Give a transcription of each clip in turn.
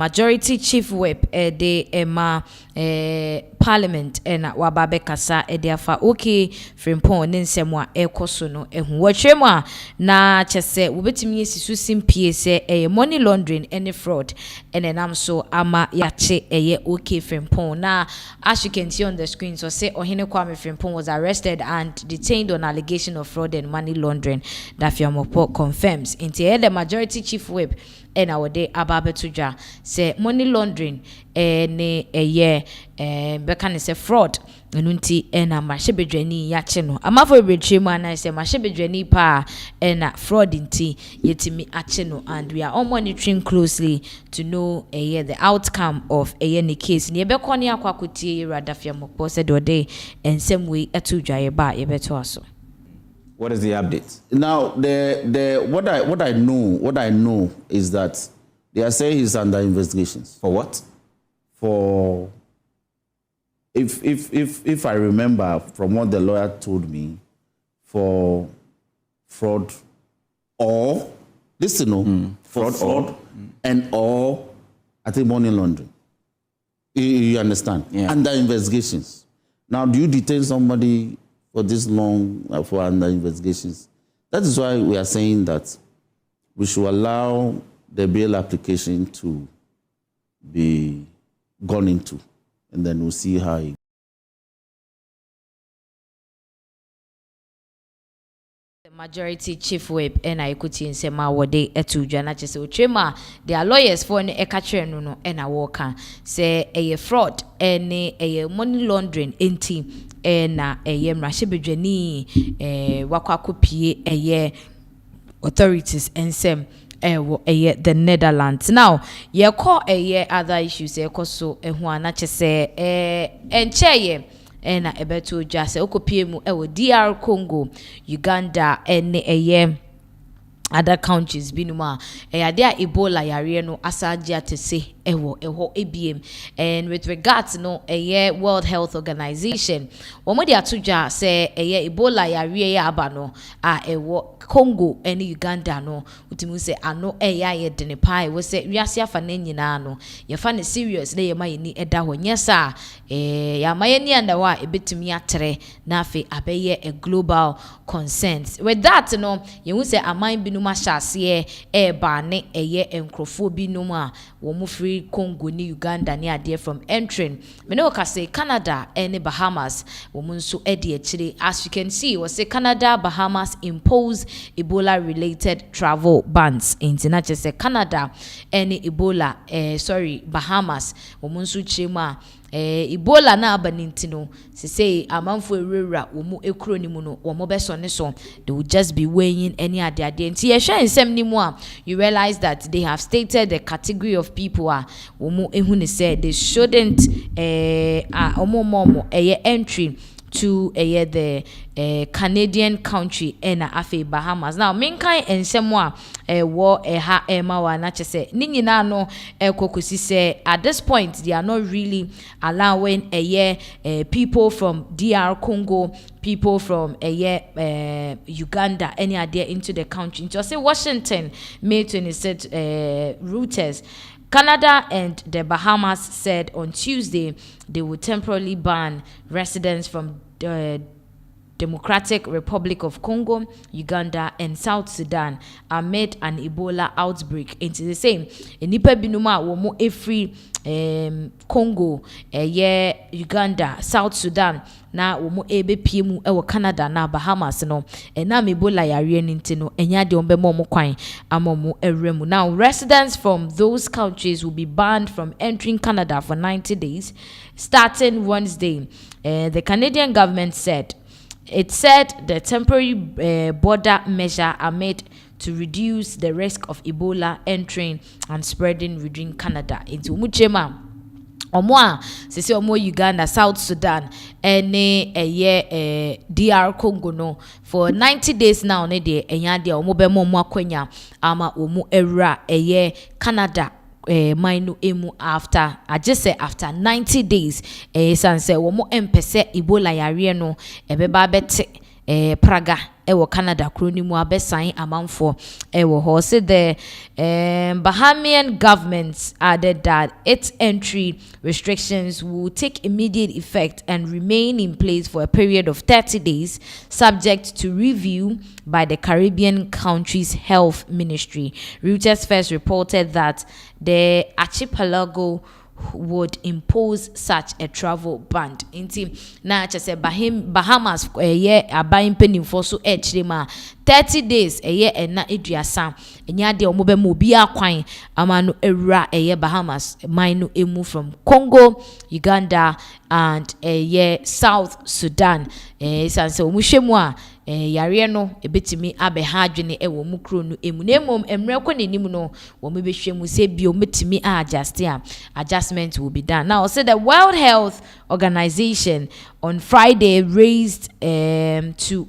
Majority Chief Whip de Emma Parliament na wababe kasa de afa okay frimpon ne nsɛm a ekoso no ehu wɔtwem a na kyese wobetimi yesisu simpie sɛ money laundering and fraud ene nam so ama yache okay frimpon na as you can see on the screen so say Ohene Kwame Frimpong was arrested and detained on allegation of fraud and money laundering. Dafiamopo confirms into the Majority Chief Whip and our day ababetudja say money laundering ne bekane say fraud nunti ena mashebedwani yache no amafo betremu ana say mashebedwani pa ena fraud nti yetimi ache no, and we are all monitoring closely to know the outcome of any case ne ebekoni akwakotie Dafiamopo said ode ensem we etudwa ye ba ye beto aso. What is the update? Now, what I know is that they are saying he's under investigations. For what? For if I remember from what the lawyer told me, for fraud or fraud and or I think money laundering. You understand? Yeah. Under investigations. Now, do you detain somebody for this long for under investigations? That is why we are saying that we should allow the bail application to be gone into, and then we'll see how it. The Majority Chief Whip and I could see say ma wode etu dwana chese ochema their lawyers for ne ekatre no no na woka say a fraud any a money laundering enti na mrashebedwani wakwakopie authorities ensem the Netherlands. Now ye call other issues so ehu ana chese encheye na ebeto dwa se okopie mu DR Congo, Uganda ene other countries binuma ade a Ebola yare no asagia to say eho ebiem. And with regards no World Health Organization omodi atudwa say Ebola yare ya aba no ewo Congo and Uganda no utimu say ano ye dene pai we say wiase afa na nyina no ye fa ne serious na ye ma ni eda ho nyesa ya ma ye ni andawa ebetumi atre na afi abeye a global concern. With that no ye hu say aman binu ma hyase ba ne enkrofo binu a wo mu free Congo ni Uganda ni ade from entering me no ka say Canada and Bahamas wo mu nso ede akire. As you can see we say Canada, Bahamas impose Ebola related travel bans. International say Canada and Ebola Bahamas wo mu nso chema Ebola na abanintino se say amanfo ewura wo mu ekro ni mu no wo mo beso ne so they will just be weighing any ade nti ye hwe nsem ni mu a you realize that they have stated the category of people wo mu ehu ne say they shouldn't omo entry to the Canadian country and afe Bahamas. Now minkai ensemo wo ha ema wa na chese ni nyina no kokosi say at this point they are not really allowing people from DR Congo, people from Uganda any idea into the country. Just say Washington May 26th Reuters Canada and the Bahamas said on Tuesday they will temporarily ban residents from the Democratic Republic of Congo, Uganda, and South Sudan amid an Ebola outbreak. Into the same, enipa binuma womo efri Congo, Uganda, South Sudan, na womo ebe piemu ewo Canada na Bahamas no, na Ebola yare nti no enya de ombe mo kwan amomo eremu. Now residents from those countries will be banned from entering Canada for 90 days starting Wednesday. The Canadian government said the temporary border measure are made to reduce the risk of Ebola entering and spreading within Canada. Into Muchema Omwa sisi omo Uganda, South Sudan ene DR Congo no for 90 days now ne de enya de omo be mo akwanya ama omo era Canada minu emu after I just say after 90 days sanse womo empese Ebola yare no ebeba bete Praga ewo Canada kro ni mu abesan amanfo ewo ho. Say the Bahamian government added that its entry restrictions will take immediate effect and remain in place for a period of 30 days, subject to review by the Caribbean country's health ministry. Reuters first reported that the archipelago would impose such a travel ban. Inti na chese Bahamas abayin penimfo so echirema 30 days na eduasa enya de omo be mo bi akwan amano ewura Bahamas mine emu from Congo, Uganda and South Sudan. Sanse omo hwemu a yare no ebetimi abeha adwene ewo mu kro no emu na emom emre kɔ nenim no wo me behwemu se bio metimi adjustment will be done. Now say the World Health Organization on Friday raised to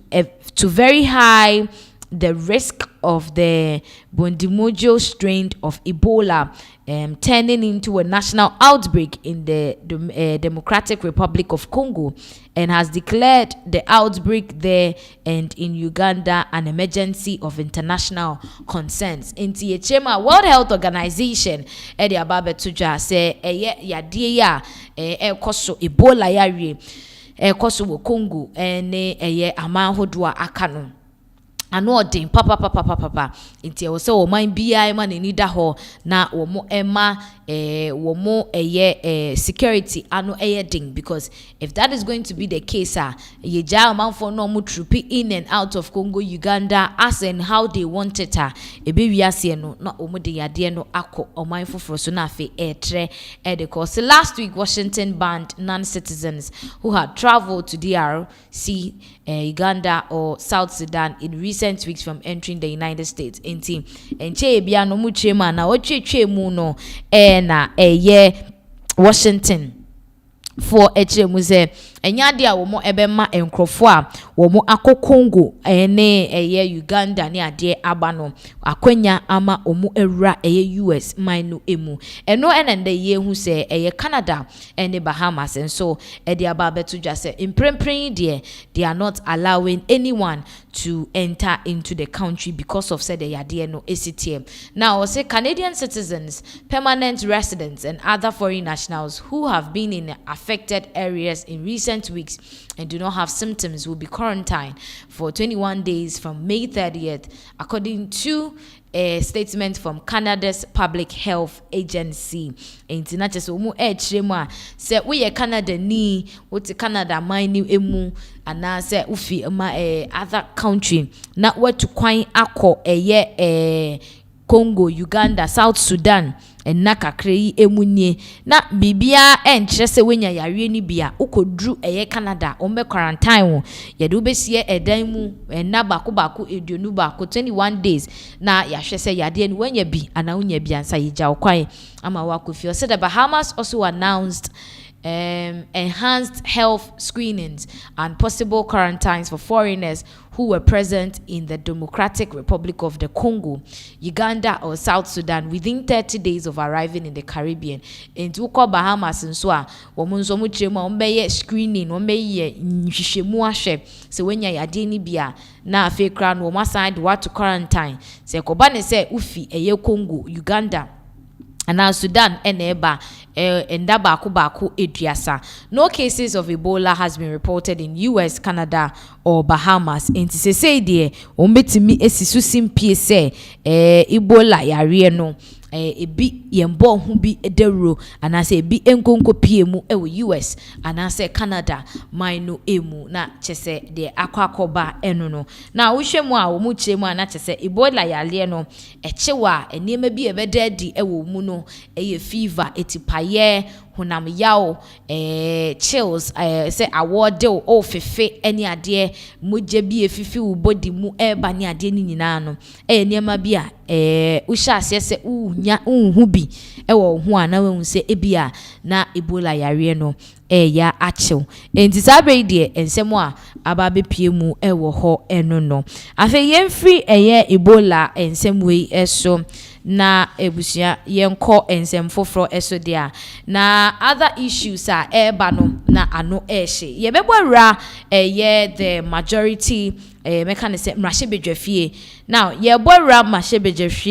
very high the risk of the Bundimojo strain of Ebola turning into a national outbreak in the Democratic Republic of Congo, and has declared the outbreak there and in Uganda an emergency of international concerns. Inti Echema World Health Organization edi ababe tuja say yadie ya koso Ebola yari koso wo Congo ene amahodwa akano ano odin papa nti e so o man bia ma ni da ho na wo mo ema wo mo security ano din, because if that is going to be the case ye ja man for no mo troop in and out of Congo, Uganda as and how they want it e be wiase no na o mo de yade no akọ o man foforo so na afi etre because last week Washington banned non-citizens who had traveled to DRC, Uganda or South Sudan in recent weeks from entering the United States. Inti enche bia no mu chema na otwetwe mu no na Washington for echemu se enya de a wo mo ebema enkrofo a wo mo akọ Congo ne Uganda ne ade aba no akwanya ama omu ewura US mine emu eno enende ye hu se Canada and the Bahamas, and so de aba beto dwa se imprempren de they are not allowing anyone to enter into the country because of said the ade no esitie. Now say Canadian citizens, permanent residents and other foreign nationals who have been in affected areas in recent weeks and do not have symptoms will be quarantined for 21 days from May 30th, according to a statement from Canada's Public Health Agency. Enti na chese omu chiremu a se we Canada ni wote Canada mine emu ana se ufi ma other country na wetu kwan akọ Congo, Uganda, South Sudan and nakakre emunye na bibia enkyere se wenya yare ni bia ukodru Canada ombe quarantine wo ye de obesie edan mu na bako eduonu bako 21 days na yahwe se yade ni wenya bi ana unya bi ansa yija okwan ama wakofio. So the Bahamas also announced enhanced health screenings and possible quarantines for foreigners who were present in the Democratic Republic of the Congo, Uganda or South Sudan within 30 days of arriving in the Caribbean. In Tuko Bahamas and so womunzo mu chema ombeye screening ombeye nhwehwemu ahwe se wenya yade ni bia na afekra no mo side what to quarantine se koba ne se ufi Congo, Uganda and Sudan eneba endaba bako eduasa. No cases of Ebola has been reported in US, Canada or Bahamas. Enti se say there ombetimi esisu simpie se Ebola yare no ebi yembo hu bi edero anase ebi enkonko pie mu US anase Canada mine emu na chese de akwakoba eno no na wohwemu a wo mu chiremu ana chese Ebola yale no echewa eniema bi ebedadi mu no fever etipaye honam yaw chills say award o fefe eni ade moje bi efifi wo body mu eba ni ade ni nyina no eniema bi a usha ase unya unhu bi ewo hu ana we se ebia na Ebola yare no ya achew enti sabe de ensemo a ababe pie mu ewo ho eno no afa yemfri Ebola ensemwe eso na ebusia yenko ensem foforo eso dia na other issues eba no na ano ehye yebebora the majority meka ne se mmarahyɛ bedwafie now ye boy ra mmarahyɛ bedwafie